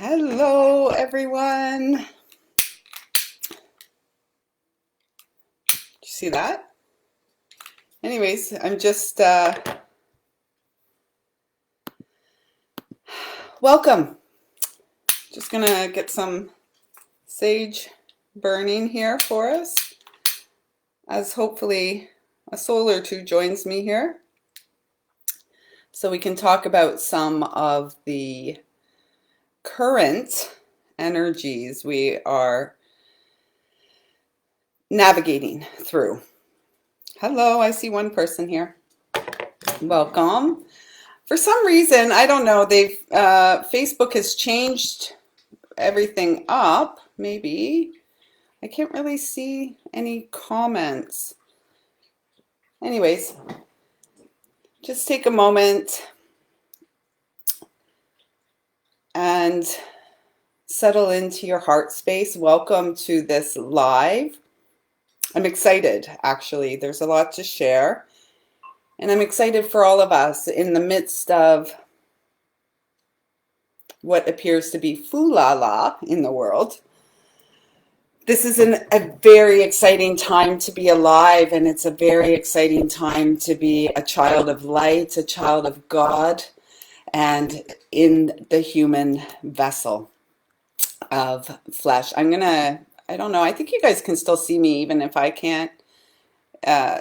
Hello, everyone. Did you see that? Anyways, I'm just welcome. Just gonna get some sage burning here for us, as hopefully a soul or two joins me here, so we can talk about some of the current energies we are navigating through. Hello, I see one person here. Welcome. For some reason, I don't know, they've Facebook has changed everything up. Maybe I can't really see any comments. Anyways, just take a moment and settle into your heart space. Welcome to this live. I'm excited, actually. There's a lot to share. And I'm excited for all of us in the midst of what appears to be foo-la-la in the world. This is a very exciting time to be alive, and it's a very exciting time to be a child of light, a child of God, and in the human vessel of flesh. I don't know, I think you guys can still see me even if I can't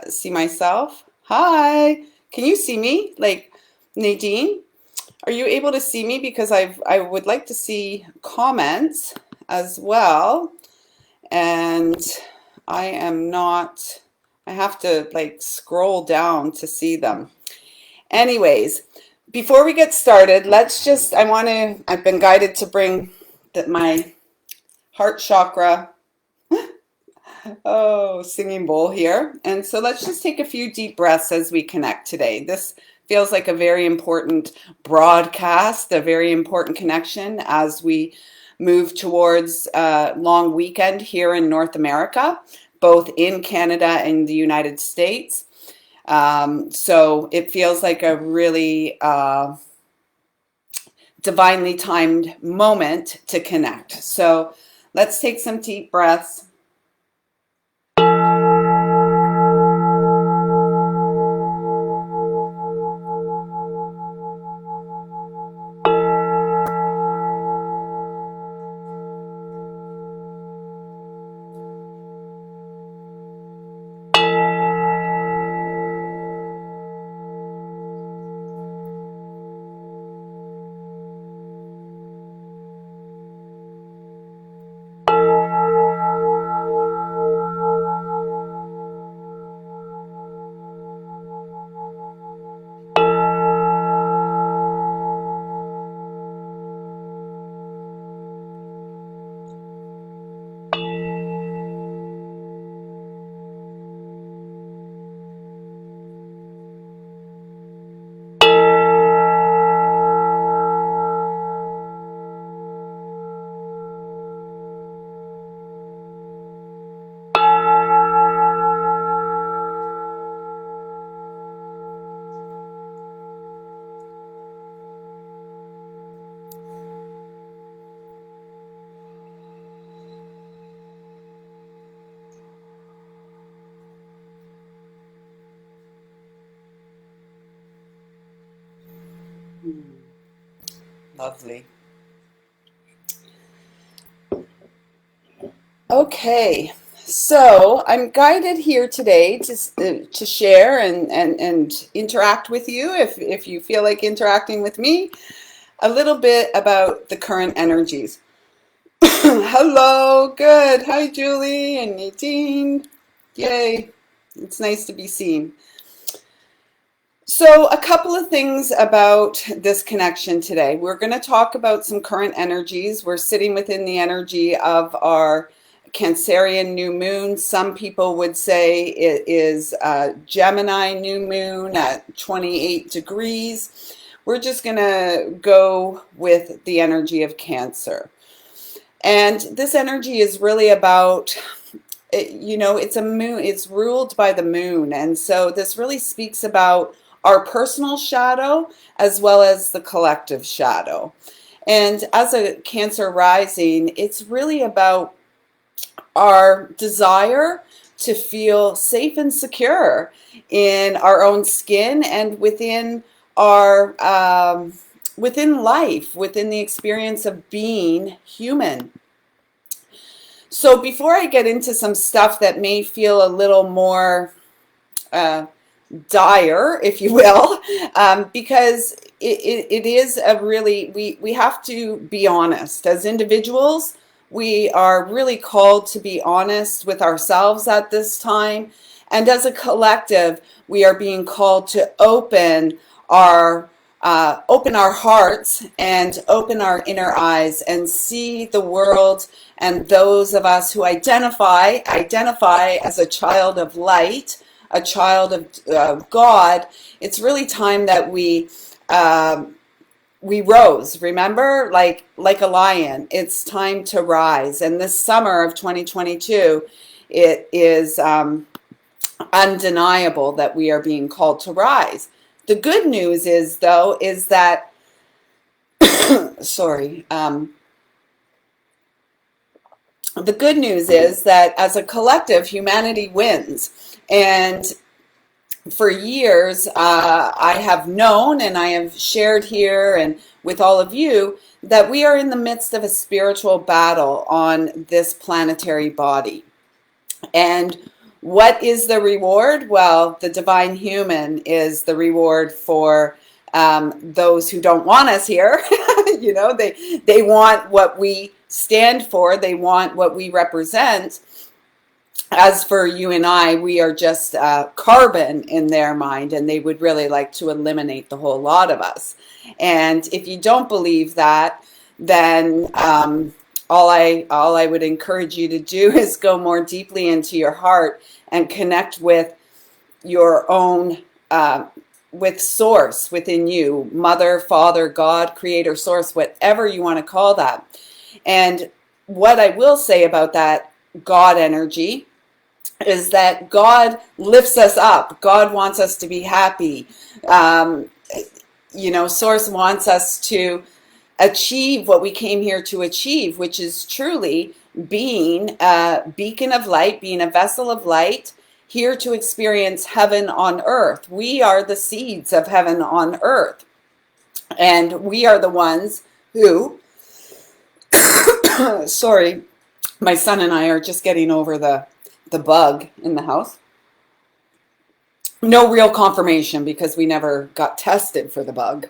see myself. Hi, can you see me? Like, Nadine, are you able to see me? Because I would like to see comments as well. And I am not, I have to like scroll down to see them. Anyways, before we get started, I've been guided to bring my heart chakra, singing bowl here. And so let's just take a few deep breaths as we connect today. This feels like a very important broadcast, a very important connection as we move towards a long weekend here in North America, both in Canada and the United States. So it feels like a really divinely timed moment to connect. So let's take some deep breaths. Lovely. Okay, so I'm guided here today to share and interact with you, if you feel like interacting with me, a little bit about the current energies. Hello, good. Hi, Julie and Nadine. Yay, it's nice to be seen. So a couple of things about this connection today. We're going to talk about some current energies. We're sitting within the energy of our Cancerian new moon. Some people would say it is a Gemini new moon at 28 degrees. We're just going to go with the energy of Cancer. And this energy is really about, it's a moon, it's ruled by the moon. And so this really speaks about our personal shadow as well as the collective shadow. And as a Cancer rising, it's really about our desire to feel safe and secure in our own skin and our within life, within the experience of being human. So before I get into some stuff that may feel a little more dire, if you will, because it is a really, we have to be honest. As individuals, we are really called to be honest with ourselves at this time. And as a collective, we are being called to open our hearts and open our inner eyes and see the world, and those of us who identify as a child of light, a child of God. It's really time that we rose. Remember, like a lion, it's time to rise. And this summer of 2022, it is undeniable that we are being called to rise. The good news is, though, is that sorry. The good news is that as a collective, humanity wins. And for years, I have known, and I have shared here and with all of you, that we are in the midst of a spiritual battle on this planetary body. And what is the reward? Well, the divine human is the reward for those who don't want us here. You know, they want what we stand for. They want what we represent. As for you and I, we are just carbon in their mind, and they would really like to eliminate the whole lot of us. And if you don't believe that, then all I would encourage you to do is go more deeply into your heart and connect with your own, with source within you, mother, father, God, creator, source, whatever you want to call that. And what I will say about that God energy is that God lifts us up. God wants us to be happy. You know, source wants us to achieve what we came here to achieve, which is truly being a beacon of light, being a vessel of light, here to experience heaven on earth. We are the seeds of heaven on earth. And we are the ones who, sorry, my son and I are just getting over the bug in the house. No real confirmation because we never got tested for the bug.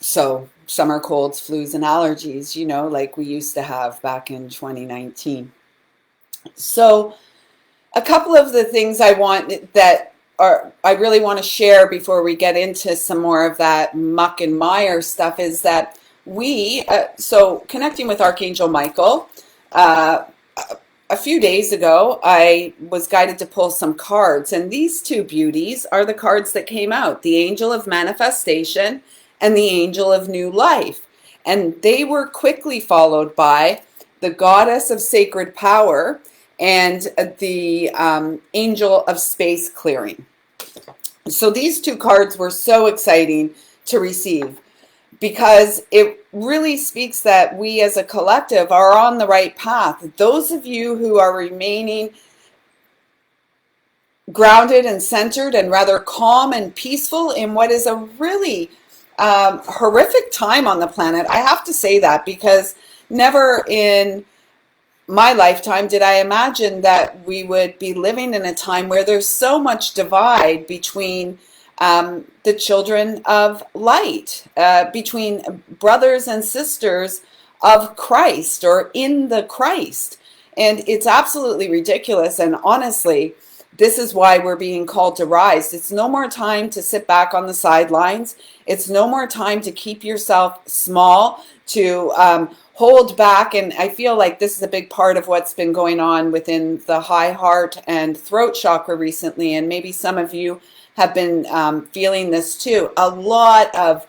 So summer colds, flus, and allergies, you know, like we used to have back in 2019. So a couple of the things I really want to share before we get into some more of that muck and mire stuff is that so connecting with Archangel Michael, a few days ago, I was guided to pull some cards, and these two beauties are the cards that came out, the Angel of Manifestation and the Angel of New Life. And they were quickly followed by the Goddess of Sacred Power and the Angel of Space Clearing. So these two cards were so exciting to receive, because it really speaks that we as a collective are on the right path. Those of you who are remaining grounded and centered and rather calm and peaceful in what is a really horrific time on the planet. I have to say that, because never in my lifetime did I imagine that we would be living in a time where there's so much divide between the children of light, between brothers and sisters of Christ or in the Christ. And it's absolutely ridiculous. And honestly, this is why we're being called to rise. It's no more time to sit back on the sidelines. It's no more time to keep yourself small, to hold back. And I feel like this is a big part of what's been going on within the high heart and throat chakra recently. And maybe some of you have been feeling this too. A lot of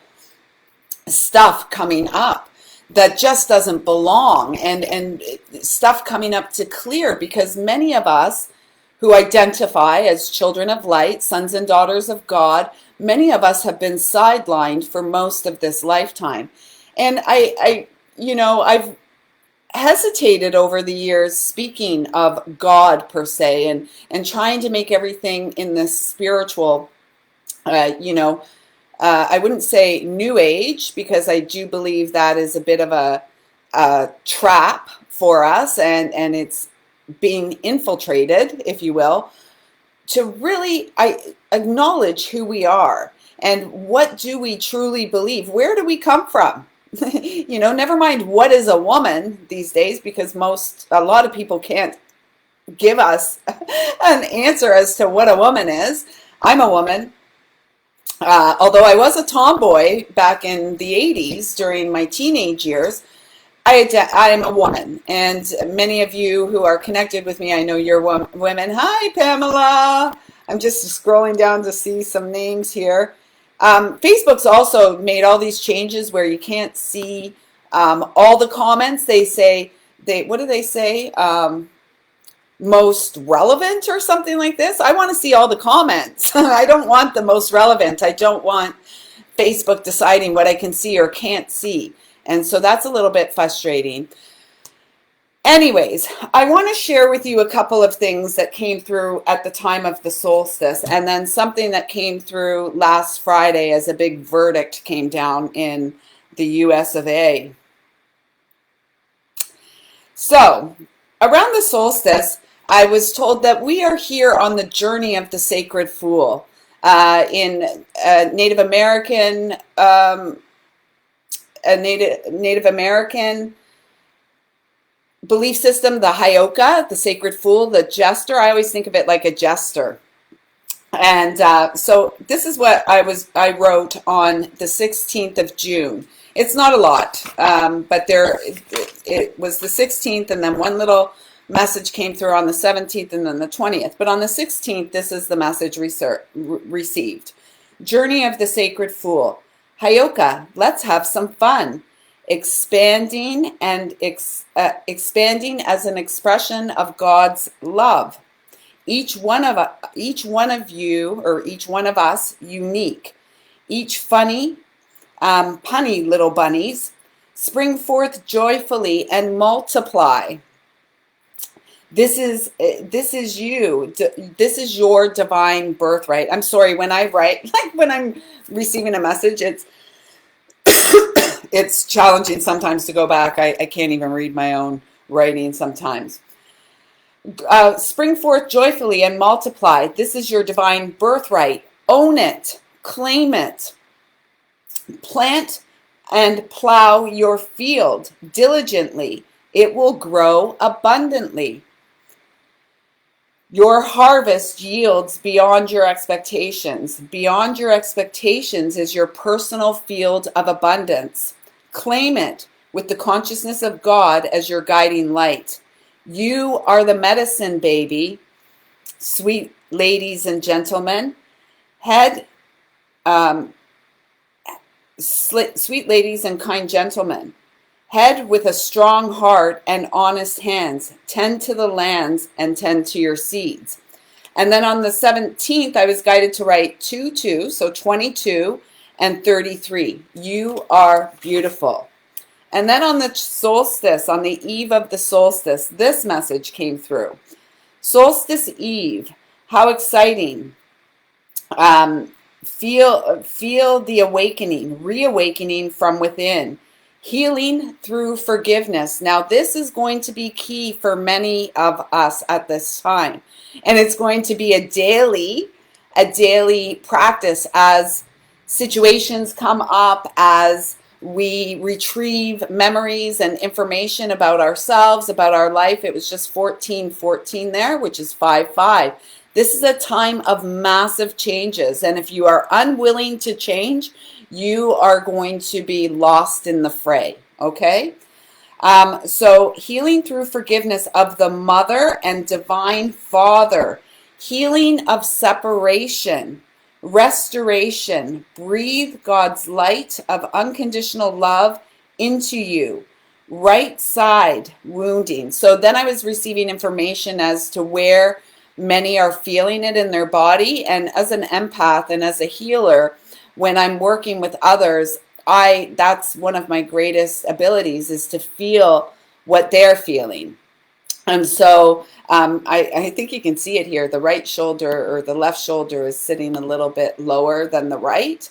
stuff coming up that just doesn't belong, and stuff coming up to clear, because many of us who identify as children of light, sons and daughters of God, many of us have been sidelined for most of this lifetime. And I've hesitated over the years speaking of God per se, and trying to make everything in this spiritual, uh, you know, I wouldn't say new age, because I do believe that is a bit of a trap for us, and it's being infiltrated, if you will, to really acknowledge who we are and what do we truly believe. Where do we come from? Never mind what is a woman these days, because a lot of people can't give us an answer as to what a woman is. I'm a woman. Although I was a tomboy back in the 80s during my teenage years, I'm a woman. And many of you who are connected with me, I know you're women. Hi, Pamela. I'm just scrolling down to see some names here. Facebook's also made all these changes where you can't see all the comments. They say, what do they say? Most relevant or something like this. I want to see all the comments. I don't want the most relevant. I don't want Facebook deciding what I can see or can't see. And so that's a little bit frustrating. Anyways, I want to share with you a couple of things that came through at the time of the solstice, and then something that came through last Friday as a big verdict came down in the US of A. So, around the solstice, I was told that we are here on the journey of the sacred fool. In Native American, a Native American belief system, the Hyoka, the sacred fool, the jester. I always think of it like a jester. And so this is what I wrote on the 16th of June. It's not a lot, but it was the 16th, and then one little message came through on the 17th and then the 20th. But on the 16th, this is the message received. Journey of the Sacred Fool. Hyoka, let's have some fun. Expanding expanding as an expression of God's love. Each one of you, or each one of us, unique. Each funny, punny little bunnies, spring forth joyfully and multiply. This is you. This is your divine birthright. I'm sorry, when I write, like when I'm receiving a message, it's challenging sometimes to go back. I can't even read my own writing sometimes. Spring forth joyfully and multiply. This is your divine birthright. Own it. Claim it. Plant and plow your field diligently. It will grow abundantly. Your harvest yields beyond your expectations. Beyond your expectations is your personal field of abundance. Claim it with the consciousness of God as your guiding light. You are the medicine, baby. Sweet ladies and gentlemen. Sweet ladies and kind gentlemen. Head with a strong heart and honest hands. Tend to the lands and tend to your seeds. And then on the 17th, I was guided to write 2-2, so 22 and 33. You are beautiful. And then on the solstice, on the eve of the solstice, this message came through. Solstice Eve, how exciting. Feel the awakening, reawakening from within. Healing through forgiveness. Now, this is going to be key for many of us at this time. And it's going to be a daily practice as situations come up, as we retrieve memories and information about ourselves, about our life. It was just 1414 there, which is 5-5. This is a time of massive changes. And if you are unwilling to change, you are going to be lost in the fray, okay? So healing through forgiveness of the mother and divine father, healing of separation, restoration, breathe God's light of unconditional love into you, right side wounding. So then I was receiving information as to where Many are feeling it in their body. And as an empath and as a healer, when I'm working with others, that's one of my greatest abilities, is to feel what they're feeling. And so I think you can see it here. The right shoulder or the left shoulder is sitting a little bit lower than the right.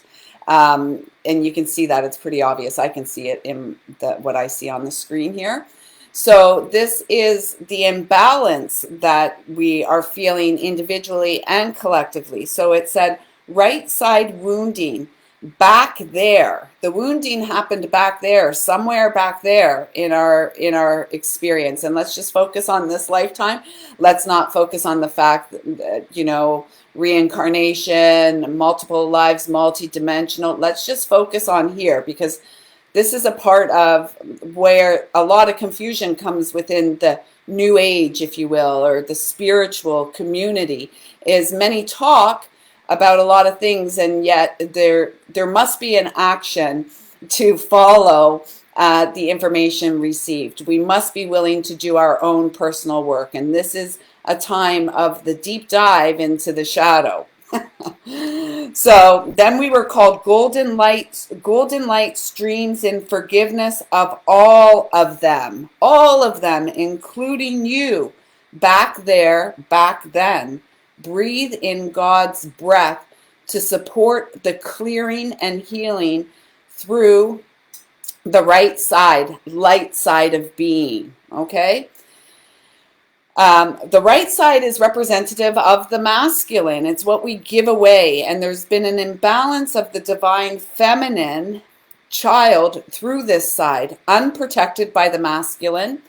And you can see that it's pretty obvious. I can see it in what I see on the screen here. So this is the imbalance that we are feeling individually and collectively. So it said right side wounding back there. The wounding happened back there, somewhere back there in our experience. And let's just focus on this lifetime. Let's not focus on the fact that, reincarnation, multiple lives, multidimensional. Let's just focus on here, because this is a part of where a lot of confusion comes within the new age, if you will, or the spiritual community, is many talk about a lot of things, and yet there must be an action to follow the information received. We must be willing to do our own personal work, and this is a time of the deep dive into the shadow. So then we were called golden light streams in forgiveness of all of them, including you, back there, back then. Breathe in God's breath to support the clearing and healing through the right side, light side of being, okay? The right side is representative of the masculine. It's what we give away. And there's been an imbalance of the divine feminine child through this side, unprotected by the masculine,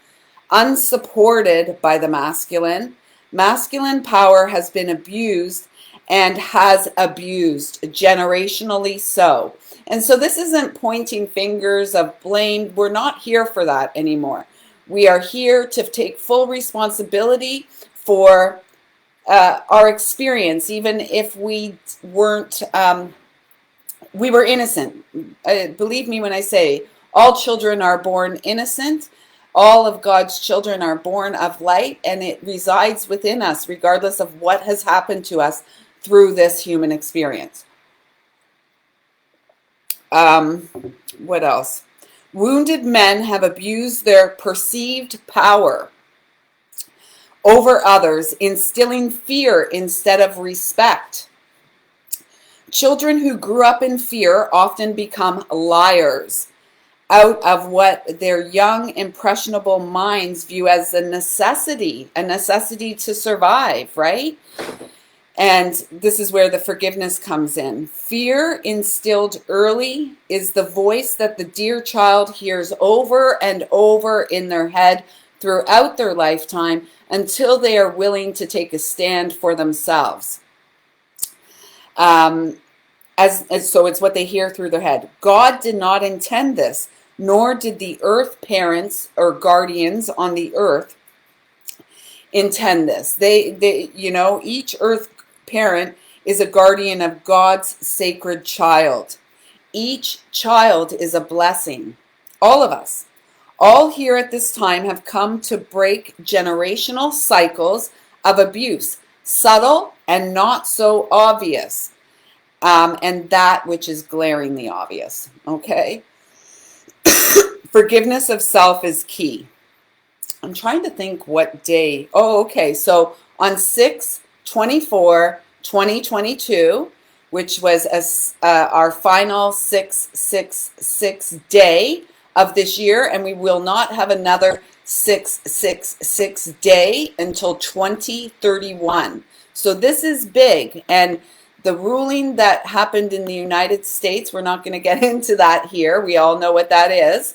unsupported by the masculine. Masculine power has been abused and has abused generationally so. And so this isn't pointing fingers of blame. We're not here for that anymore. We are here to take full responsibility for our experience, even if we weren't, we were innocent. Believe me when I say all children are born innocent. All of God's children are born of light, and it resides within us, regardless of what has happened to us through this human experience. What else? Wounded men have abused their perceived power over others, instilling fear instead of respect. Children who grew up in fear often become liars out of what their young, impressionable minds view as a necessity to survive, right? And this is where the forgiveness comes in. Fear instilled early is the voice that the dear child hears over and over in their head throughout their lifetime until they are willing to take a stand for themselves. So it's what they hear through their head. God did not intend this, nor did the earth parents or guardians on the earth intend this. They each earth parent is a guardian of God's sacred child. Each child is a blessing. All of us, all here at this time, have come to break generational cycles of abuse, subtle and not so obvious, and that which is glaringly obvious, okay? Forgiveness of self is key. I'm trying to think what day. Oh, okay. So on 6/24/2022, which was our final 666 day of this year, and we will not have another 666 day until 2031. So this is big, and the ruling that happened in the United States, we're not going to get into that here. We all know what that is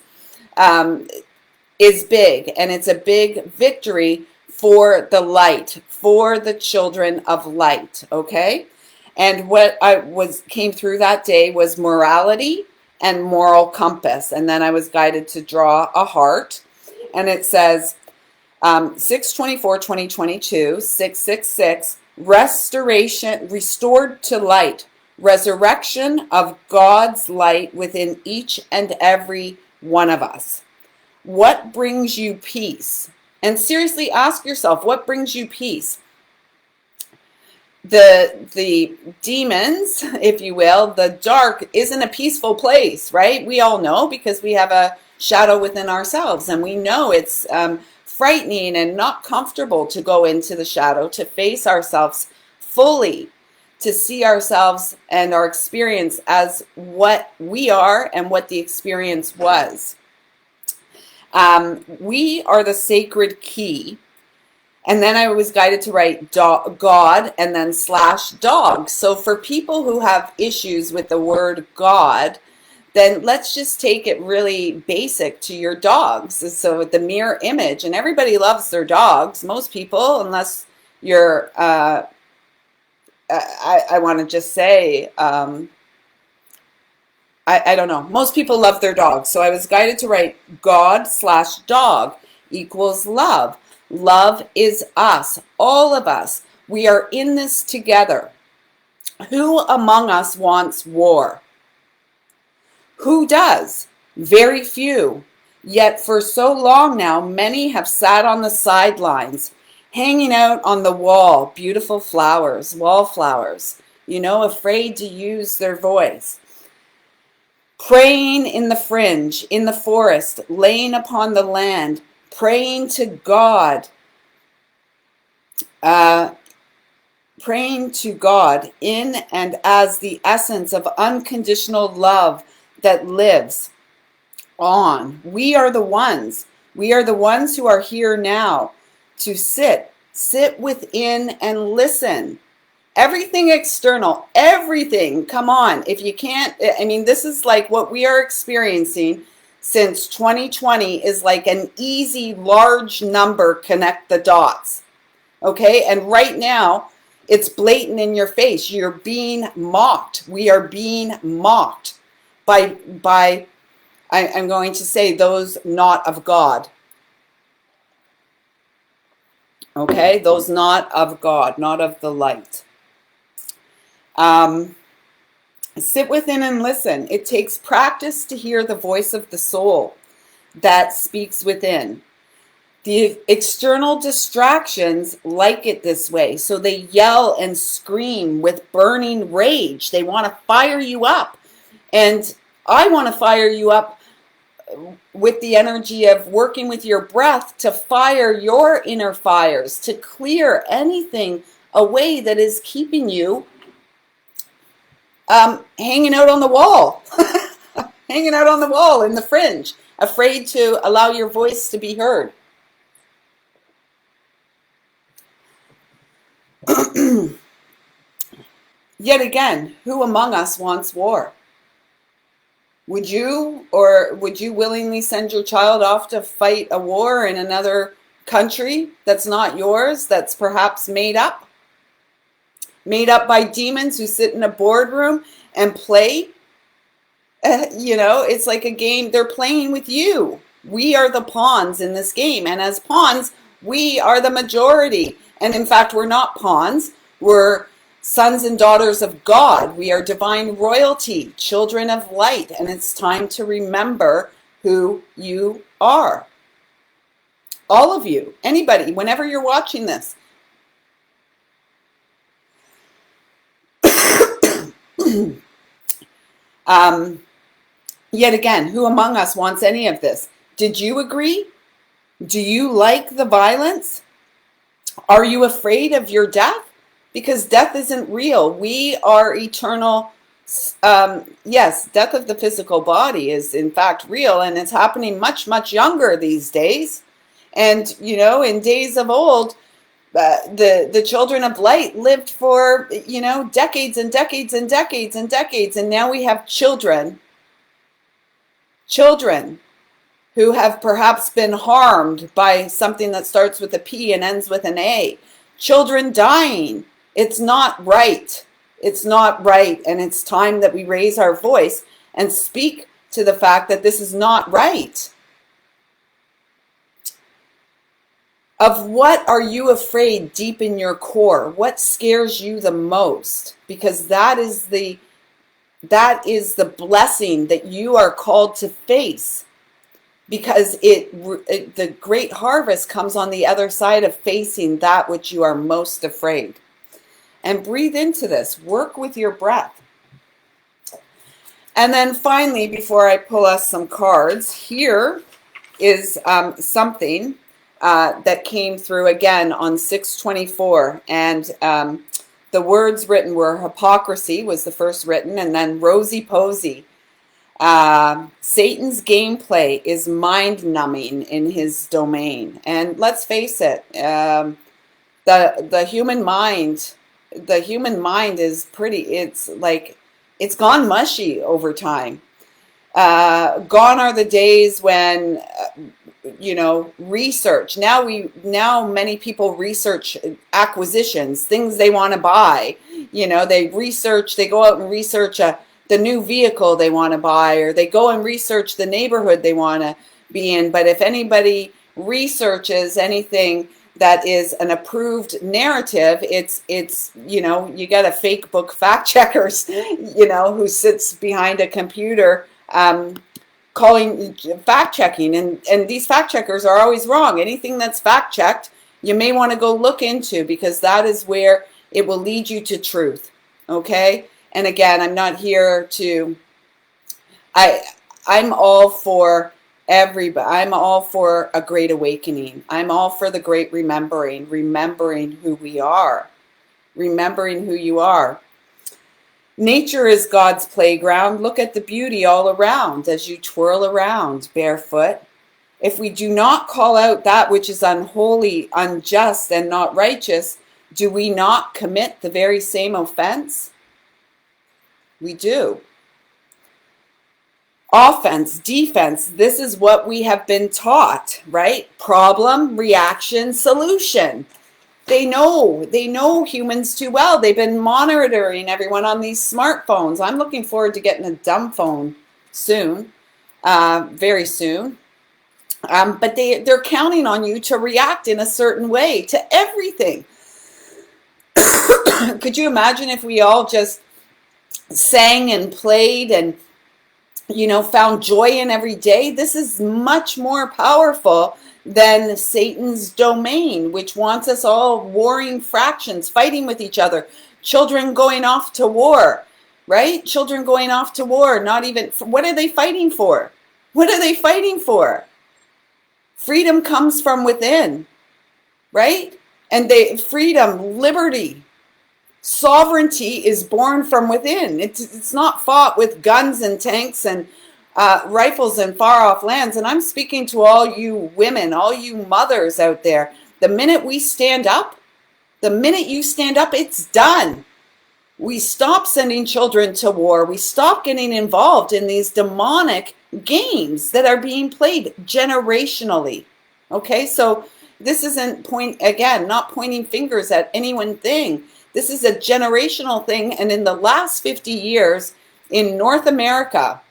big, and it's a big victory for the light, for the children of light, okay? And what came through that day was morality and moral compass. And then I was guided to draw a heart, and it says 6/24/2022, 666, restoration, restored to light, resurrection of God's light within each and every one of us. What brings you peace? And seriously ask yourself, what brings you peace? the demons, if you will, the dark isn't a peaceful place, right? We all know because we have a shadow within ourselves, and we know it's frightening and not comfortable to go into the shadow, to face ourselves fully, to see ourselves and our experience as what we are and what the experience was. We are the sacred key. And then I was guided to write God and then /dog. So for people who have issues with the word God, then let's just take it really basic to your dogs. So the mirror image, and everybody loves their dogs, most people, unless you're, I want to just say, I don't know. Most people love their dogs. So I was guided to write God/dog equals love. Love is us, all of us. We are in this together. Who among us wants war? Who does? Very few. Yet for so long now, many have sat on the sidelines, hanging out on the wall, beautiful flowers, wallflowers, afraid to use their voice. Praying in the fringe, in the forest, laying upon the land, praying to God, in and as the essence of unconditional love that lives on. We are the ones who are here now to sit within and listen. Everything external, everything, come on. If you can't, this is like what we are experiencing since 2020 is like an easy, large number, connect the dots. Okay, and right now, it's blatant in your face. You're being mocked. We are being mocked by I'm going to say those not of God. Okay, those not of God, not of the light. Sit within and listen. It takes practice to hear the voice of the soul that speaks within. The external distractions like it this way, so they yell and scream with burning rage. They want to fire you up. And I want to fire you up with the energy of working with your breath to fire your inner fires, to clear anything away that is keeping you hanging out on the wall, hanging out on the wall in the fringe, afraid to allow your voice to be heard. Yet again, who among us wants war? Would you willingly send your child off to fight a war in another country that's not yours, that's perhaps made up by demons who sit in a boardroom and play? It's like a game. They're playing with you. We are the pawns in this game. And as pawns, we are the majority. And in fact, we're not pawns. We're sons and daughters of God. We are divine royalty, children of light. And it's time to remember who you are. All of you, anybody, whenever you're watching this. Yet again, who among us wants any of this? Did you agree? Do you like the violence? Are you afraid of your death? Because death isn't real. We are eternal. Yes, death of the physical body is in fact real, and it's happening much, much younger these days. And, in days of old, the children of light lived for, decades and decades and decades and decades. And now we have children who have perhaps been harmed by something that starts with a P and ends with an A. Children dying. It's not right. It's not right. And it's time that we raise our voice and speak to the fact that this is not right. Of what are you afraid deep in your core? What scares you the most? Because that is the blessing that you are called to face. Because the great harvest comes on the other side of facing that which you are most afraid. and breathe into this. Work with your breath. And then finally, before I pull us some cards, here is something that came through again on 6/24. And the words written were hypocrisy was the first written, and then rosy posy. Satan's gameplay is mind-numbing in his domain. And let's face it, the human mind, is pretty, it's gone mushy over time. Gone are the days when research. Now many people research acquisitions, things they want to buy. They go out and research the new vehicle they want to buy, or they go and research the neighborhood they want to be in. But if anybody researches anything that is an approved narrative, it's you got a fake book fact checkers, who sits behind a computer calling fact checking, and these fact checkers are always wrong. Anything that's fact checked, you may want to go look into, because that is where it will lead you to truth. Okay? And again, I'm not here to, I'm all for everybody. I'm all for a great awakening. I'm all for the great remembering who we are, remembering who you are. Nature is God's playground. Look at the beauty all around as you twirl around barefoot. If we do not call out that which is unholy, unjust, and not righteous, do we not commit the very same offense? We do. Offense, defense, this is what we have been taught, right? Problem, reaction, solution. They know humans too well. They've been monitoring everyone on these smartphones. I'm looking forward to getting a dumb phone soon, very soon. But they're counting on you to react in a certain way to everything. Could you imagine if we all just sang and played and found joy in every day? This is much more powerful than Satan's domain, which wants us all warring fractions, fighting with each other, children going off to war, right? Children going off to war, not even, what are they fighting for? What are they fighting for? Freedom comes from within, right? And freedom, liberty, sovereignty is born from within. It's not fought with guns and tanks and rifles in far off lands. And I'm speaking to all you women, all you mothers out there. The minute you stand up, it's done. We stop sending children to war. We stop getting involved in these demonic games that are being played generationally. Okay, so this isn't not pointing fingers at any one thing. This is a generational thing. And in the last 50 years in North America,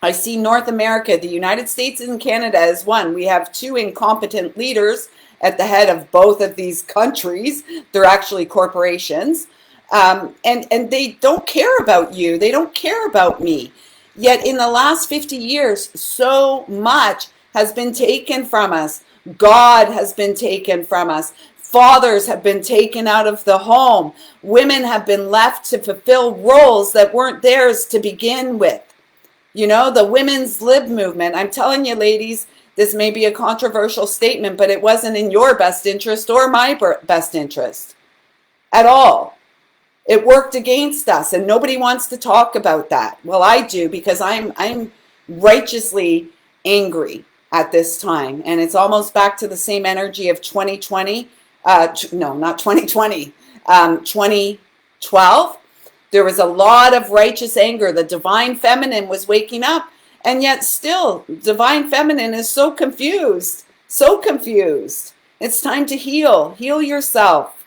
I see North America, the United States and Canada as one. We have two incompetent leaders at the head of both of these countries. They're actually corporations. And they don't care about you. They don't care about me. Yet in the last 50 years, so much has been taken from us. God has been taken from us. Fathers have been taken out of the home. Women have been left to fulfill roles that weren't theirs to begin with. The women's lib movement. I'm telling you, ladies, this may be a controversial statement, but it wasn't in your best interest or my best interest at all. It worked against us, and nobody wants to talk about that. Well, I do, because I'm righteously angry at this time, and it's almost back to the same energy of 2020. No, not 2020. 2012. There was a lot of righteous anger. The divine feminine was waking up, and yet still, divine feminine is so confused. So confused. It's time to heal. Heal yourself.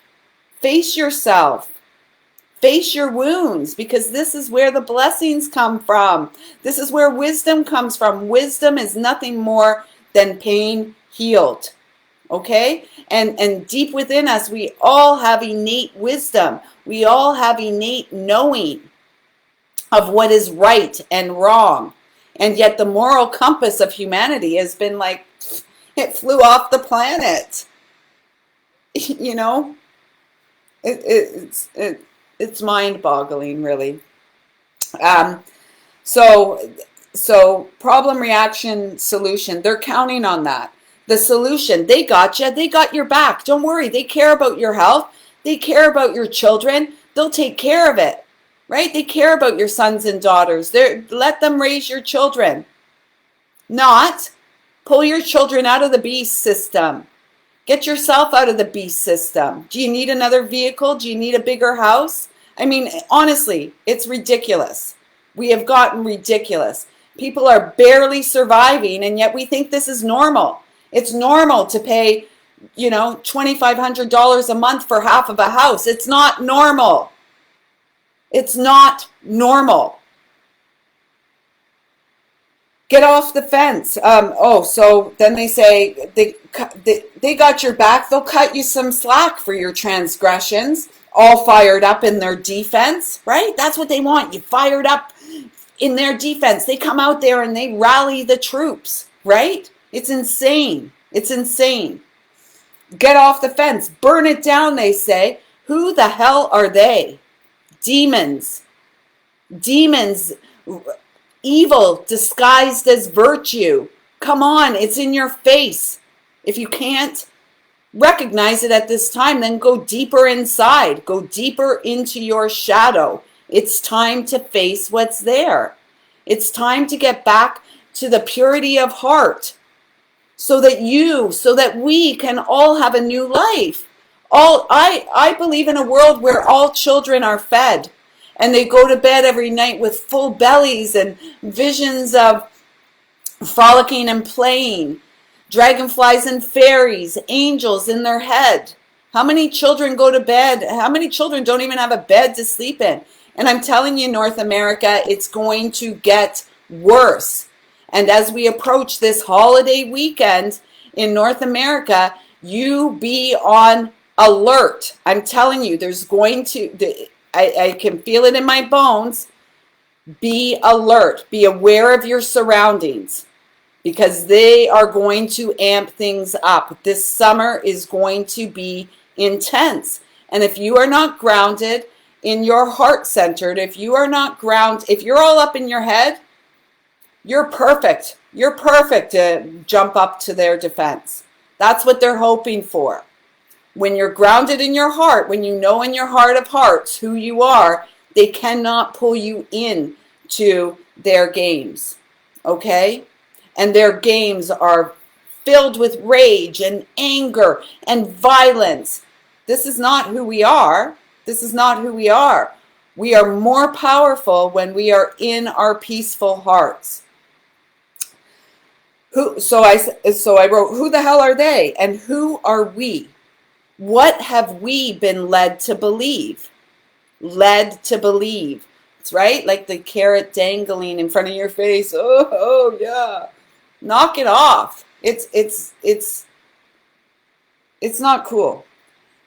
Face yourself. Face your wounds, because this is where the blessings come from. This is where wisdom comes from. Wisdom is nothing more than pain healed. Okay? And deep within us, we all have innate wisdom. We all have innate knowing of what is right and wrong. And yet the moral compass of humanity has been like, it flew off the planet. It's mind-boggling, really. Um, so so problem, reaction, solution. They're counting on that. The solution, they got you. They got your back. Don't worry. They care about your health. They care about your children. They'll take care of it, right? They care about your sons and daughters. Let them raise your children. Not pull your children out of the beast system. Get yourself out of the beast system. Do you need another vehicle? Do you need a bigger house? I mean, honestly, it's ridiculous. We have gotten ridiculous. People are barely surviving, and yet we think this is normal. It's normal to pay, $2,500 a month for half of a house. It's not normal. It's not normal. Get off the fence. So then they say they got your back. They'll cut you some slack for your transgressions, all fired up in their defense, right? That's what they want. You fired up in their defense. They come out there and they rally the troops, right? It's insane. It's insane. Get off the fence. Burn it down, they say. Who the hell are they? Demons. Demons. Evil disguised as virtue. Come on, it's in your face. If you can't recognize it at this time, then go deeper inside. Go deeper into your shadow. It's time to face what's there. It's time to get back to the purity of heart so that we can all have a new life. I believe in a world where all children are fed. And they go to bed every night with full bellies and visions of frolicking and playing, dragonflies and fairies, angels in their head. How many children go to bed? How many children don't even have a bed to sleep in? And I'm telling you, North America, it's going to get worse. And as we approach this holiday weekend in North America, you be on alert. I'm telling you, there's going to... I can feel it in my bones. Be alert. Be aware of your surroundings because they are going to amp things up. This summer is going to be intense. And if you are not grounded in your heart centered, if you're all up in your head, you're perfect. You're perfect to jump up to their defense. That's what they're hoping for. When you're grounded in your heart, when you know in your heart of hearts who you are, they cannot pull you in to their games, okay? And their games are filled with rage and anger and violence. This is not who we are. This is not who we are. We are more powerful when we are in our peaceful hearts. So I wrote, who the hell are they? And who are we? What have we been led to believe? Led to believe. It's right, like the carrot dangling in front of your face. Oh yeah. Knock it off. It's not cool.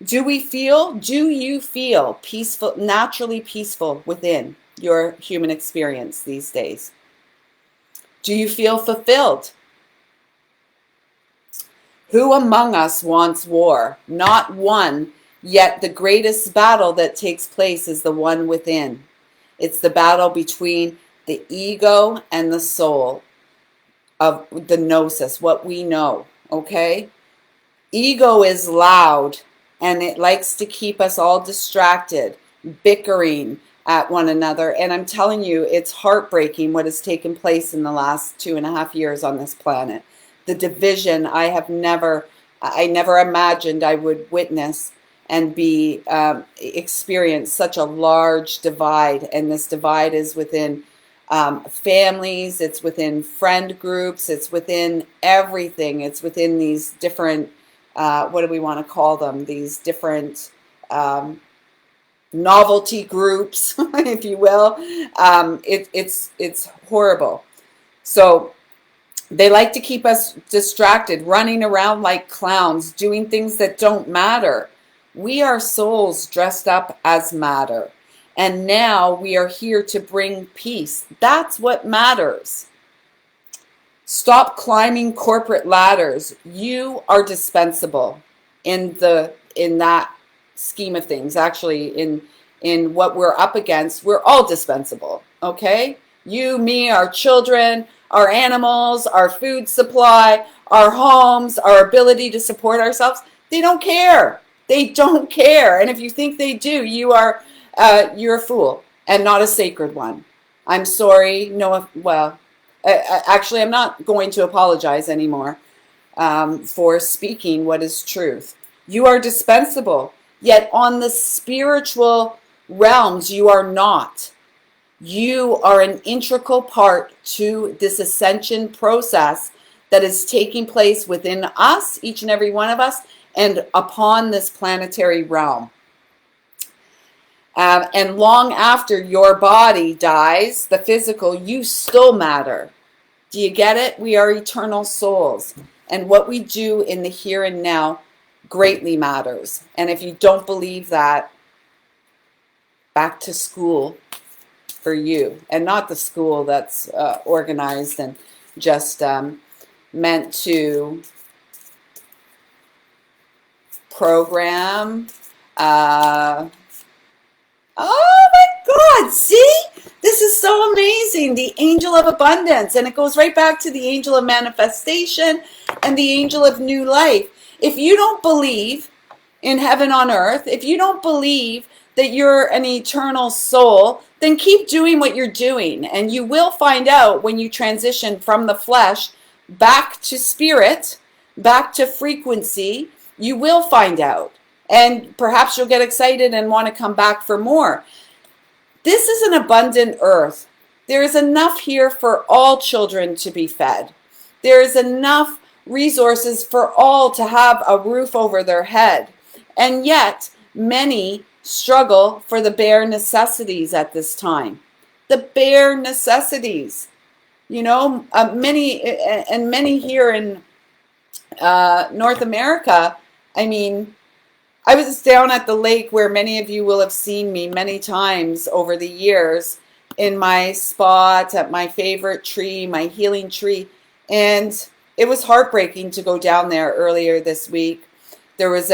Do you feel peaceful, naturally peaceful within your human experience these days? Do you feel fulfilled? Who among us wants war? Not one, yet the greatest battle that takes place is the one within. It's the battle between the ego and the soul of the gnosis, what we know, okay? Ego is loud and it likes to keep us all distracted, bickering at one another. And I'm telling you, it's heartbreaking what has taken place in the last 2.5 years on this planet. The division I never imagined I would witness and be experience such a large divide. And this divide is within families, it's within friend groups, it's within everything. It's within these different, what do we want to call them? These different novelty groups, if you will. It's horrible. So they like to keep us distracted, running around like clowns, doing things that don't matter. We are souls dressed up as matter. And now we are here to bring peace. That's what matters. Stop climbing corporate ladders. You are dispensable in that scheme of things, actually, in what we're up against, we're all dispensable, okay? You, me, our children, our animals, our food supply, our homes, our ability to support ourselves. They don't care. They don't care. And if you think they do, you're a fool and not a sacred one. I'm sorry. No, well, actually, I'm not going to apologize anymore for speaking what is truth. You are dispensable, yet on the spiritual realms, you are not. You are an integral part to this ascension process that is taking place within us, each and every one of us, and upon this planetary realm. And long after your body dies, the physical, you still matter. Do you get it? We are eternal souls. And what we do in the here and now greatly matters. And if you don't believe that, back to school for you. And not the school that's organized and just meant to program. Oh my God, see? This is so amazing. The angel of abundance. And it goes right back to the angel of manifestation and the angel of new life. If you don't believe in heaven on earth, if you don't believe that you're an eternal soul, then keep doing what you're doing. And you will find out when you transition from the flesh back to spirit, back to frequency, you will find out. And perhaps you'll get excited and want to come back for more. This is an abundant earth. There is enough here for all children to be fed. There is enough resources for all to have a roof over their head. And yet, many struggle for the bare necessities at this time. The bare necessities. You know, many here in North America, I mean, I was down at the lake where many of you will have seen me many times over the years in my spot at my favorite tree, my healing tree. And it was heartbreaking to go down there earlier this week. There was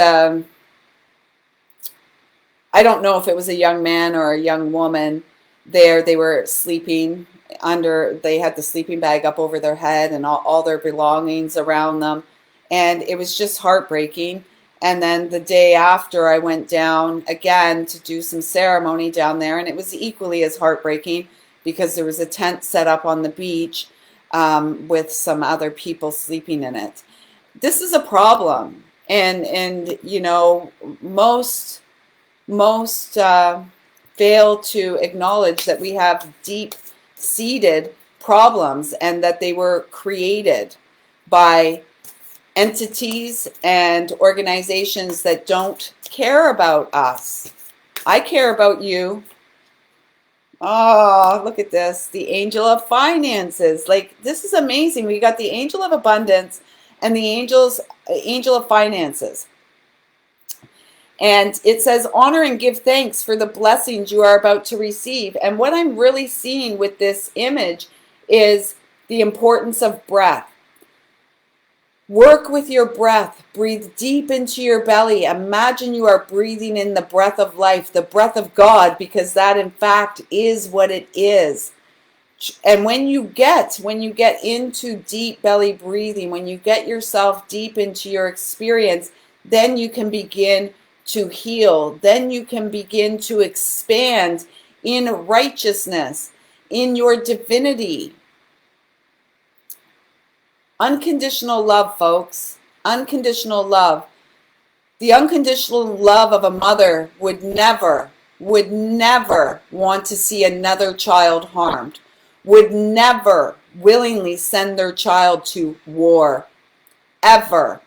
I don't know if it was a young man or a young woman there. They were sleeping they had the sleeping bag up over their head and all their belongings around them. And it was just heartbreaking. And then the day after, I went down again to do some ceremony down there, and it was equally as heartbreaking because there was a tent set up on the beach with some other people sleeping in it. This is a problem, and you know, most fail to acknowledge that we have deep-seated problems and that they were created by entities and organizations that don't care about us. I care about you. Oh, look at this. The angel of finances. Like, this is amazing. We got the angel of abundance and the angel of finances. And it says, honor and give thanks for the blessings you are about to receive. And what I'm really seeing with this image is the importance of breath. Work with your breath. Breathe deep into your belly. Imagine you are breathing in the breath of life, the breath of God, because that in fact is what it is. And when you get into deep belly breathing, when you get yourself deep into your experience, then you can begin to heal. Then you can begin to expand in righteousness, in your divinity. Unconditional love, folks. Unconditional love. The unconditional love of a mother would never want to see another child harmed, would never willingly send their child to war, ever.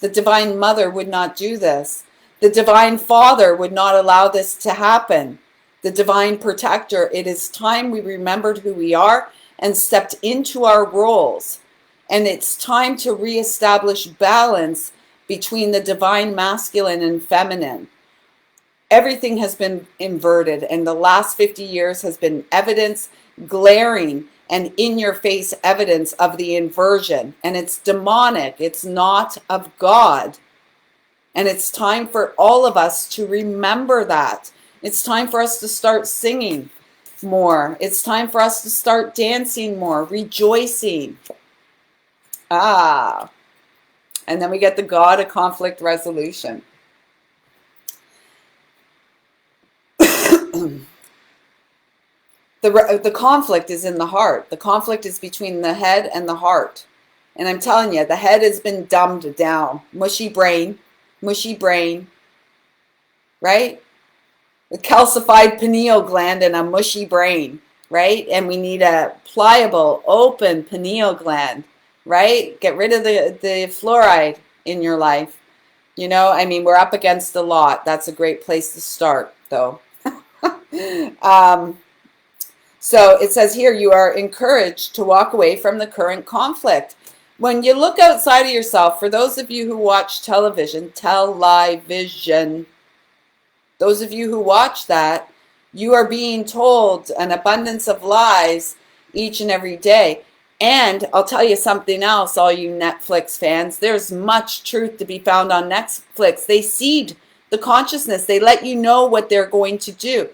The Divine Mother would not do this. The Divine Father would not allow this to happen. The Divine Protector, it is time we remembered who we are and stepped into our roles. And it's time to reestablish balance between the divine masculine and feminine. Everything has been inverted, and the last 50 years has been evidence, glaring and in-your-face evidence of the inversion. And it's demonic. It's not of God. And it's time for all of us to remember that. It's time for us to start singing more. It's time for us to start dancing more, rejoicing. Ah, and then we get the God of conflict resolution. The conflict is in the heart. The conflict is between the head and the heart. And I'm telling you, the head has been dumbed down. Mushy brain, right? The calcified pineal gland and a mushy brain, right? And we need a pliable, open pineal gland, right? Get rid of the fluoride in your life. You know, I mean, we're up against a lot. That's a great place to start, though. So it says here, you are encouraged to walk away from the current conflict. When you look outside of yourself, for those of you who watch television, those of you who watch that, you are being told an abundance of lies each and every day. And I'll tell you something else, all you Netflix fans, there's much truth to be found on Netflix. They seed the consciousness. They let you know what they're going to do.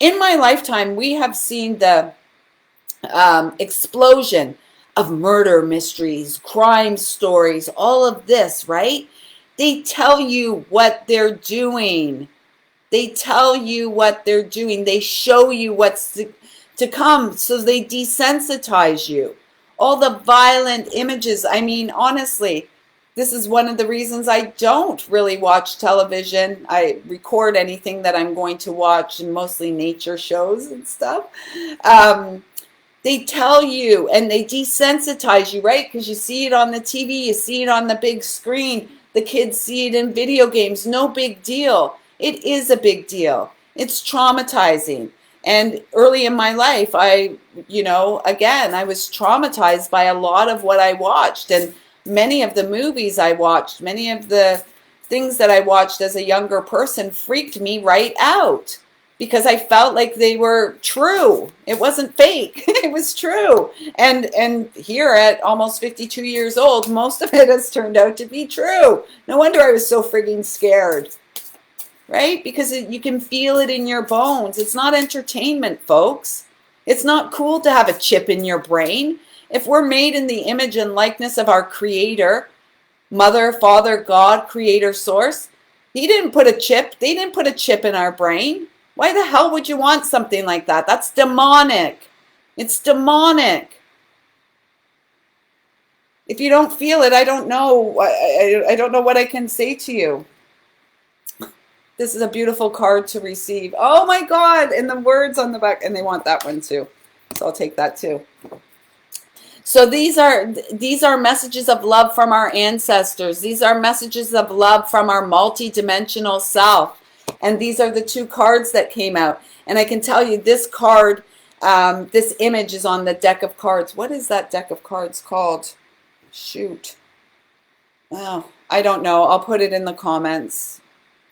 In my lifetime, we have seen the explosion of murder mysteries, crime stories, all of this, right? They tell you what they're doing. They tell you what they're doing. They show you what's to come, so they desensitize you. All the violent images. I mean, honestly, this is one of the reasons I don't really watch television. I record anything that I'm going to watch, and mostly nature shows and stuff. They tell you and they desensitize you, right? Because you see it on the TV, you see it on the big screen. The kids see it in video games. No big deal. It is a big deal. It's traumatizing. And early in my life, again, I was traumatized by a lot of what I watched. And many of the movies I watched, many of the things that I watched as a younger person freaked me right out, because I felt like they were true. It wasn't fake. It was true. And here at almost 52 years old, most of it has turned out to be true. No wonder I was so frigging scared. Right? Because you can feel it in your bones. It's not entertainment, folks. It's not cool to have a chip in your brain. If we're made in the image and likeness of our Creator, Mother, Father, God, Creator, Source, He didn't put a chip. They didn't put a chip in our brain. Why the hell would you want something like that? That's demonic. It's demonic. If you don't feel it, I don't know. I don't know what I can say to you. This is a beautiful card to receive. Oh my God. And the words on the back. And they want that one too. So I'll take that too. So these are messages of love from our ancestors. These are messages of love from our multi-dimensional self. And these are the two cards that came out. And I can tell you this card, this image is on the deck of cards. What is that deck of cards called? Shoot. Oh, I don't know. I'll put it in the comments,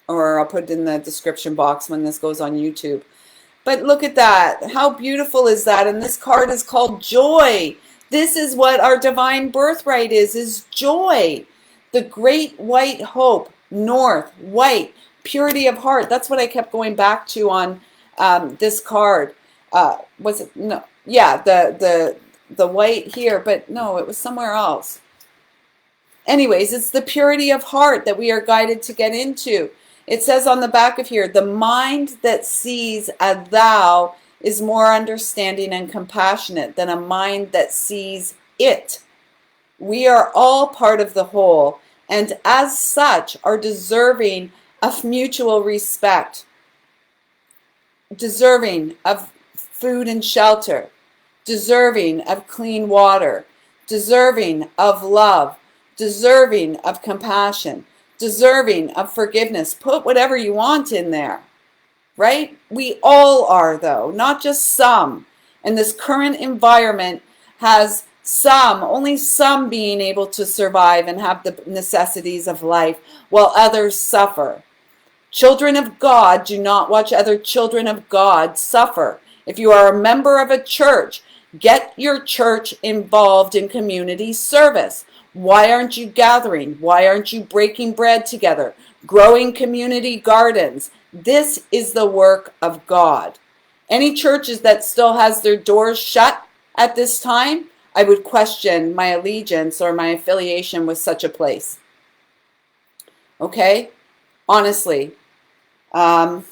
or I'll put it in the description box when this goes on YouTube. But look at that. How beautiful is that? And this card is called joy. This is what our divine birthright is joy. The great white hope, north, white, purity of heart. That's what I kept going back to on this card. Was it? No. Yeah, the white here, but no, it was somewhere else. Anyways, it's the purity of heart that we are guided to get into. It says on the back of here, the mind that sees a thou is more understanding and compassionate than a mind that sees it. We are all part of the whole, and as such are deserving of mutual respect, deserving of food and shelter, deserving of clean water, deserving of love, deserving of compassion, deserving of forgiveness. Put whatever you want in there, right? We all are, though, not just some. And this current environment has only some being able to survive and have the necessities of life, while others suffer. Children of God do not watch other children of God suffer. If you are a member of a church, get your church involved in community service. Why aren't you gathering? Why aren't you breaking bread together? Growing community gardens. This is the work of God. Any churches that still has their doors shut at this time, I would question my allegiance or my affiliation with such a place. Okay? Honestly. The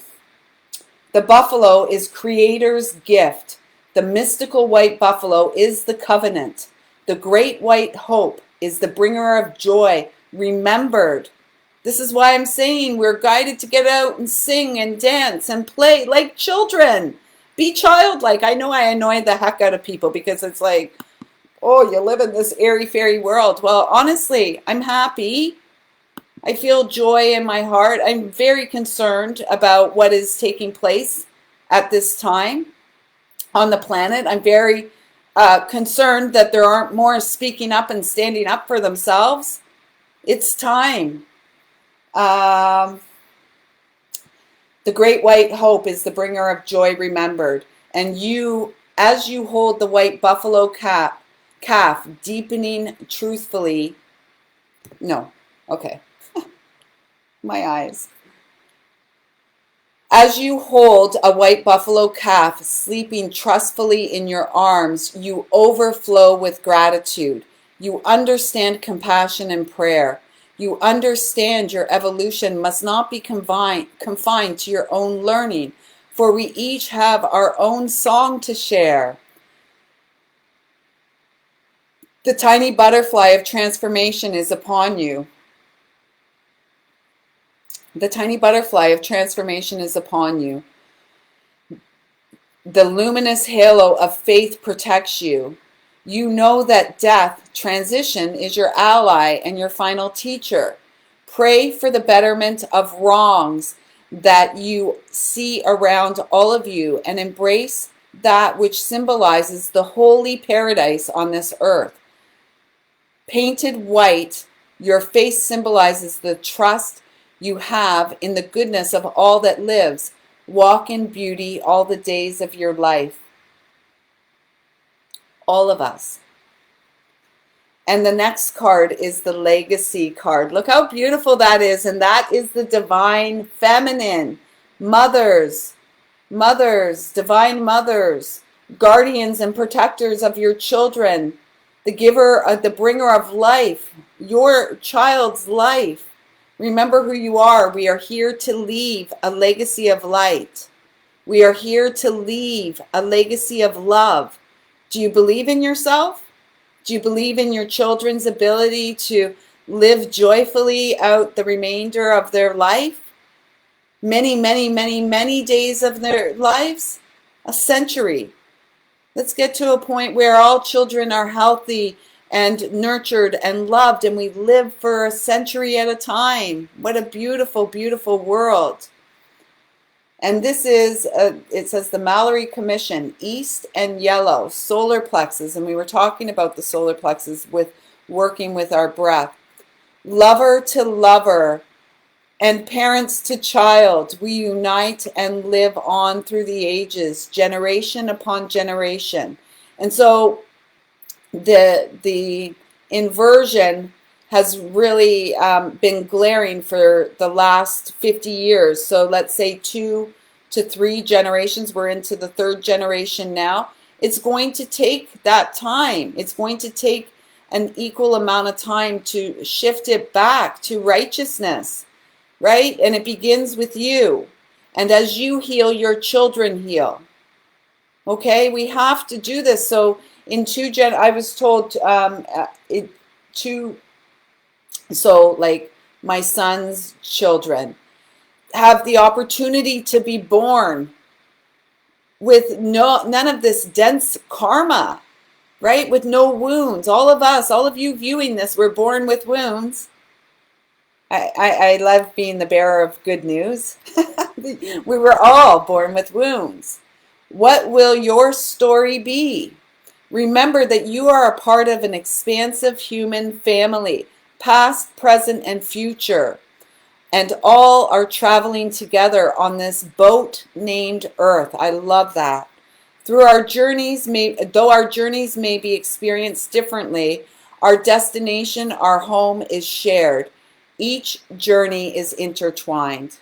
buffalo is Creator's gift. The mystical white buffalo is the covenant. The great white hope is the bringer of joy, remembered. This is why I'm saying we're guided to get out and sing and dance and play like children. Be childlike. I know I annoy the heck out of people because it's like, oh, you live in this airy-fairy world. Well, honestly, I'm happy. I feel joy in my heart. I'm very concerned about what is taking place at this time on the planet. I'm very concerned that there aren't more speaking up and standing up for themselves. It's time. The great white hope is the bringer of joy remembered. And you, as you hold the white buffalo calf, deepening truthfully. No, okay. My eyes. As you hold a white buffalo calf sleeping trustfully in your arms, you overflow with gratitude. You understand compassion and prayer. You understand your evolution must not be confined to your own learning, for we each have our own song to share. The tiny butterfly of transformation is upon you. The tiny butterfly of transformation is upon you. The luminous halo of faith protects you. You know that death, transition, is your ally and your final teacher. Pray for the betterment of wrongs that you see around all of you and embrace that which symbolizes the holy paradise on this earth. Painted white, your face symbolizes the trust you have in the goodness of all that lives. Walk in beauty all the days of your life. All of us. And the next card is the legacy card. Look how beautiful that is. And that is the divine feminine. Mothers, divine mothers, guardians and protectors of your children. The giver, the bringer of life, your child's life. Remember who you are. We are here to leave a legacy of light. We are here to leave a legacy of love. Do you believe in yourself? Do you believe in your children's ability to live joyfully out the remainder of their life? Many, many, many, many days of their lives? A century. Let's get to a point where all children are healthy and nurtured and loved, and we live for a century at a time. What a beautiful, beautiful world. And this is, it says the Mallory Commission, East and Yellow, solar plexus. And we were talking about the solar plexus with working with our breath. Lover to lover and parents to child, we unite and live on through the ages, generation upon generation. And so the inversion has really been glaring for the last 50 years. So let's say 2 to 3 generations. We're into the 3rd generation now. It's going to take that time. It's going to take an equal amount of time to shift it back to righteousness, right? And it begins with you. And as you heal, your children heal. Okay, we have to do this. So in I was told so like my son's children have the opportunity to be born with none of this dense karma, right? With no wounds. All of us, all of you viewing this, we're born with wounds. I love being the bearer of good news. We were all born with wounds. What will your story be? Remember that you are a part of an expansive human family, past, present, and future, and all are traveling together on this boat named Earth. I love that. Though our journeys may be experienced differently, Our destination, our home is shared. Each journey is intertwined,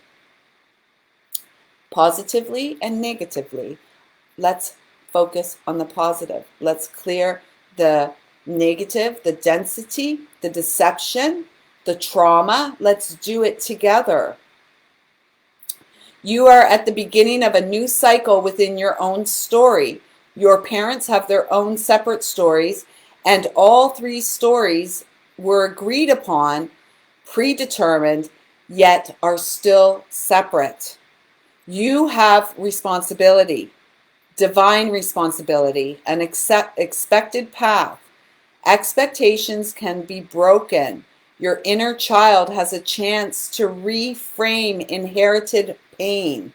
positively and negatively. Let's focus on the positive. Let's clear the negative, the density, the deception, the trauma. Let's do it together. You are at the beginning of a new cycle within your own story. Your parents have their own separate stories, and all three stories were agreed upon, predetermined, yet are still separate. You have responsibility, divine responsibility, an expected path. Expectations can be broken. Your inner child has a chance to reframe inherited pain.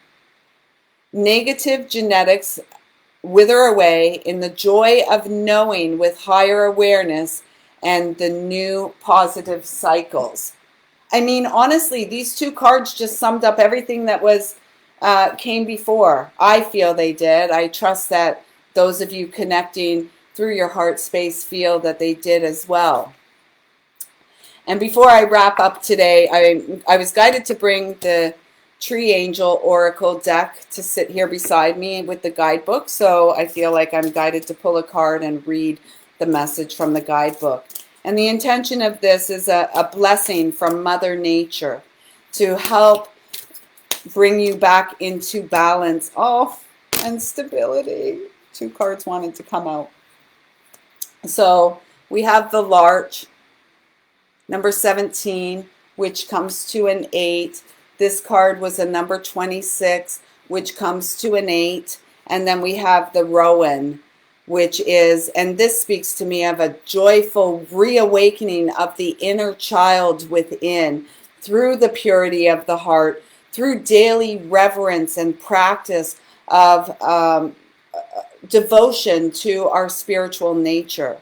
Negative genetics wither away in the joy of knowing with higher awareness and the new positive cycles. I mean, honestly, these two cards just summed up everything that was came before. I feel they did. I trust that those of you connecting through your heart space feel that they did as well. And before I wrap up today, I was guided to bring the Tree Angel Oracle deck to sit here beside me with the guidebook. So I feel like I'm guided to pull a card and read the message from the guidebook. And the intention of this is a blessing from Mother Nature to help bring you back into balance. Oh, and stability. Two cards wanted to come out. So we have the Larch, number 17, which comes to an 8. This card was a number 26, which comes to an 8. And then we have the Rowan, which is, and this speaks to me of a joyful reawakening of the inner child within through the purity of the heart, through daily reverence and practice of devotion to our spiritual nature.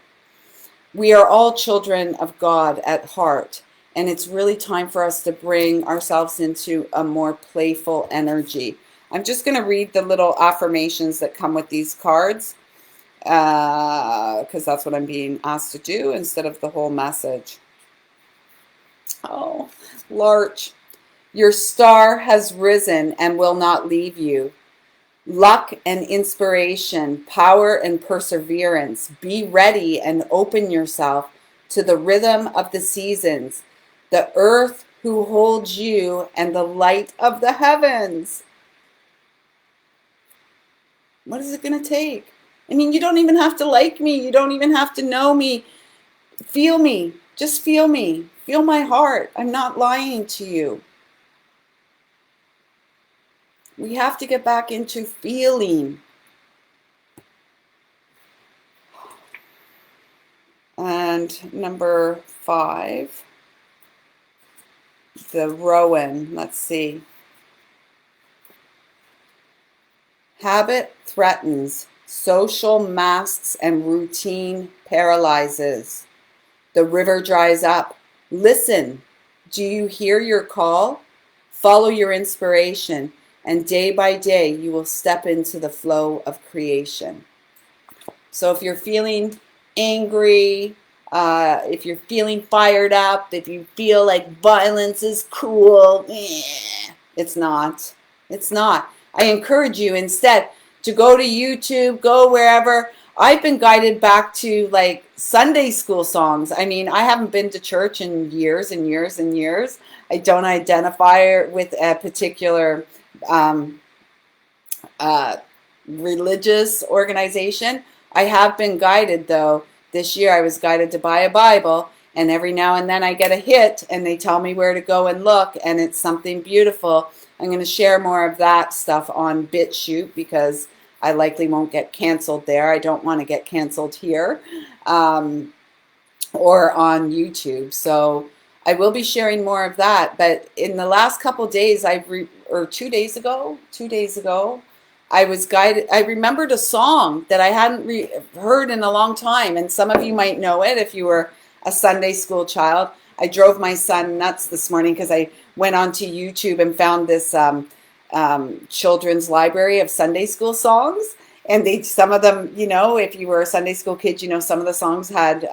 We are all children of God at heart, and it's really time for us to bring ourselves into a more playful energy. I'm just going to read the little affirmations that come with these cards, because that's what I'm being asked to do instead of the whole message. Oh, Larch, your star has risen and will not leave you. Luck and inspiration, power and perseverance. Be ready and open yourself to the rhythm of the seasons, the earth who holds you, and the light of the heavens. What is it going to take? I mean, you don't even have to like me. You don't even have to know me. Feel me. Just feel me. Feel my heart. I'm not lying to you. We have to get back into feeling. And number 5, the Rowan. Let's see. Habit threatens. Social masks and routine paralyzes. The river dries up. Listen. Do you hear your call? Follow your inspiration. And day by day, you will step into the flow of creation. So if you're feeling angry, if you're feeling fired up, if you feel like violence is cool, it's not. It's not. I encourage you instead to go to YouTube, go wherever. I've been guided back to like Sunday school songs. I mean, I haven't been to church in years and years and years. I don't identify with a particular religious organization. I have been guided, though. This year I was guided to buy a Bible, and every now and then I get a hit and they tell me where to go and look, and it's something beautiful. I'm going to share more of that stuff on BitChute because I likely won't get canceled there. I don't want to get canceled here or on YouTube. So I will be sharing more of that. But in the last couple days, or 2 days ago, I was guided. I remembered a song that I hadn't heard in a long time, and some of you might know it if you were a Sunday school child. I drove my son nuts this morning because I went onto YouTube and found this children's library of Sunday school songs, and some of them, if you were a Sunday school kid, some of the songs had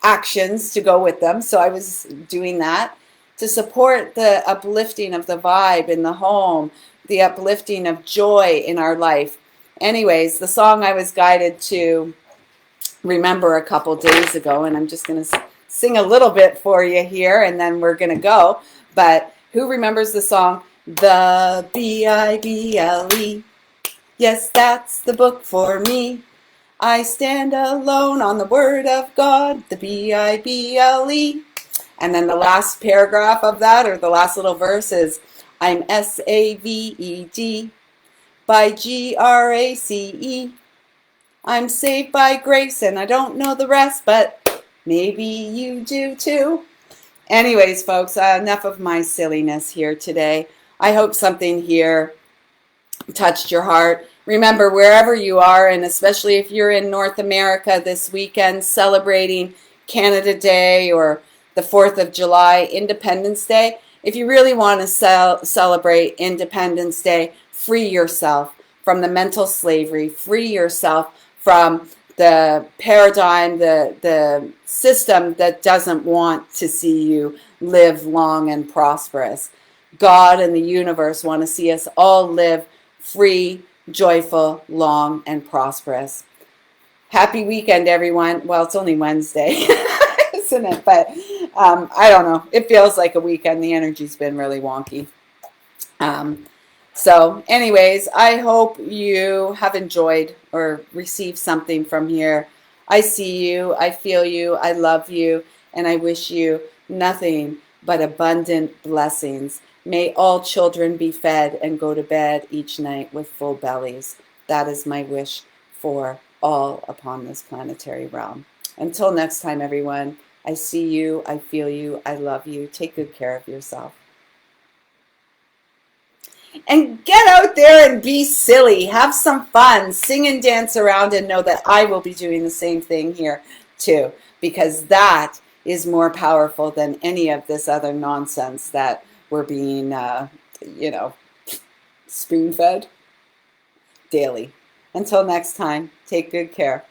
actions to go with them. So I was doing that to support the uplifting of the vibe in the home, the uplifting of joy in our life. Anyways, the song I was guided to remember a couple days ago, and I'm just going to sing a little bit for you here, and then we're going to go. But who remembers the song, The Bible? Yes, that's the book for me. I stand alone on the word of God, the Bible. And then the last paragraph of that, or the last little verse is, I'm saved by grace. I'm saved by grace, and I don't know the rest, but maybe you do too. Anyways, folks, enough of my silliness here today. I hope something here touched your heart. Remember, wherever you are, and especially if you're in North America this weekend celebrating Canada Day or the 4th of July, Independence Day, if you really want to celebrate Independence Day, free yourself from the mental slavery, free yourself from the paradigm, the system that doesn't want to see you live long and prosperous. God and the universe want to see us all live free, joyful, long, and prosperous. Happy weekend, everyone. Well, it's only Wednesday, isn't it? But I don't know. It feels like a weekend. The energy's been really wonky. So anyways, I hope you have enjoyed or received something from here. I see you, I feel you, I love you, and I wish you nothing but abundant blessings. May all children be fed and go to bed each night with full bellies. That is my wish for all upon this planetary realm. Until next time, everyone, I see you, I feel you, I love you. Take good care of yourself. And get out there and be silly. Have some fun. Sing and dance around, and know that I will be doing the same thing here too, because that is more powerful than any of this other nonsense that we're being, spoon-fed daily. Until next time, take good care.